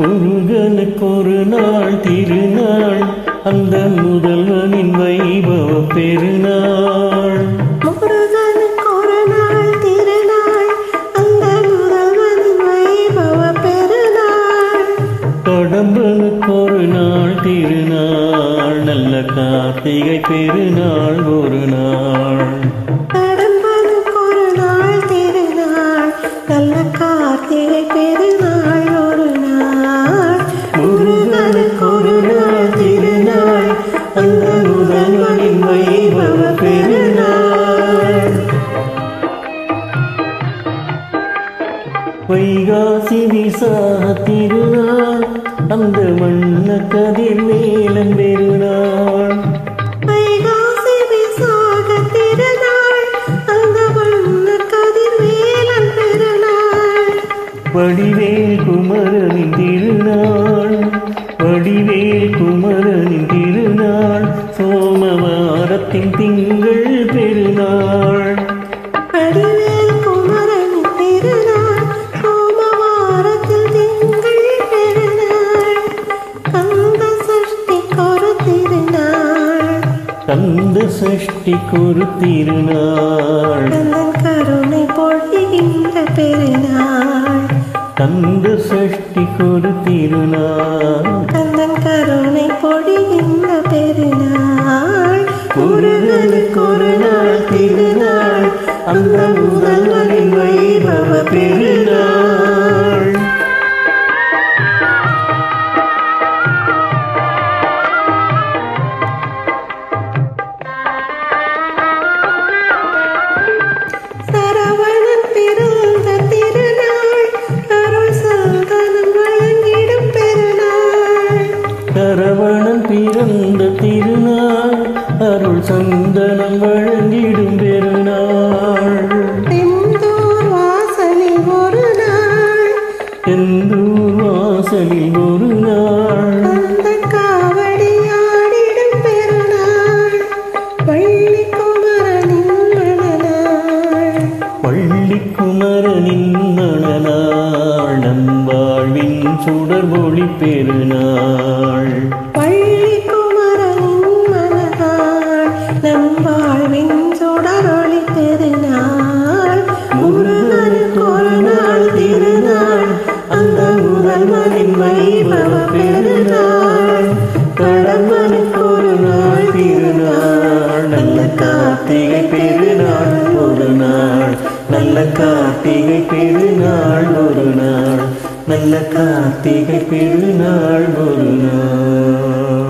முருகனுக்கு ஒரு நாள் திருநாள், அந்த முதல்வனின் வைபவ பெருநாள். முருகனுக்கு ஒரு நாள் திருநாள், அந்த முதல்வனின் வைபவ பெருநாள். கடம்பனுக்கு ஒரு நாள் திருநாள், நல்ல கார்த்திகை பெருநாள் ஒரு நாள். கடம்பனுக்கு ஒரு நாள் திருநாள், நல்ல கார்த்திகை பெருநாள் ஒரு நாள். முருகனுக்கு ஒரு நாள் திருநாள், அந்த முதல்வனின் வைபவ பெருநாள். வைகாசி விசாக திருநாள், அந்த வண்ண கதிர் வேலன் பெருநாள். வைகாசி விசாக திருநாள், அந்த வண்ண கதிர் வேலன் பெருநாள். வடிவேல் குமரனின் திருநாள், வடிவேல் குமரனின் திருநாள், சோமவாரத்தின் திங்கள் பெருநாள். வடிவேல் குமரனின் திருநாள், சோமவாரத்தில் திங்கள் பெருநாள். கந்த சஷ்டிக்கொரு திருநாள், கந்த சஷ்டிக்கொரு திருநாள், கந்தன் கருணை பொழிகின்ற பெருநாள். கந்த சஷ்டிக்கொரு திருநாள், கந்தன் கருணை பொழிகின்ற பெருநாள். முருகனுக்கு ஒரு நாள் திருநாள், அந்த முதல்வனின் வைபவ பெருநாள். சரவணன் பிறந்த திருநாள், அருள் சந்தனம் வழங்கிடும் பெருநாள். சரவணன் பிறந்த திருநாள், அருள் சந்தனம் வழங்கிடும் பெருநாள். செந்தூர் வாசலில் ஒரு நாள், செந்தூர் வாசலில் ஒரு நாள், அந்த காவடி ஆடிடும் பெருநாள். வள்ளி குமரனின் மணநாள், பள்ளி குமரனின் மணநாள், நம் வாழ்வின் சுடர்மொழி பெருநாள். வள்ளி குமரனின் மணநாள், நம் வாழ்வின் சுடரொளி பெருநாள். முருகனுக்கு ஒரு நாள் திருநாள், அந்த முதல்வனின் வைபவ பெருநாள். கடம்பனுக்கு ஒரு நாள் திருநாள், நல்ல கார்த்திகை பெருநாள் ஒரு நாள். நல்ல கார்த்திகை பெருநாள் ஒரு நாள், நல்ல கார்த்திகை பெருநாள் ஒரு நாள்.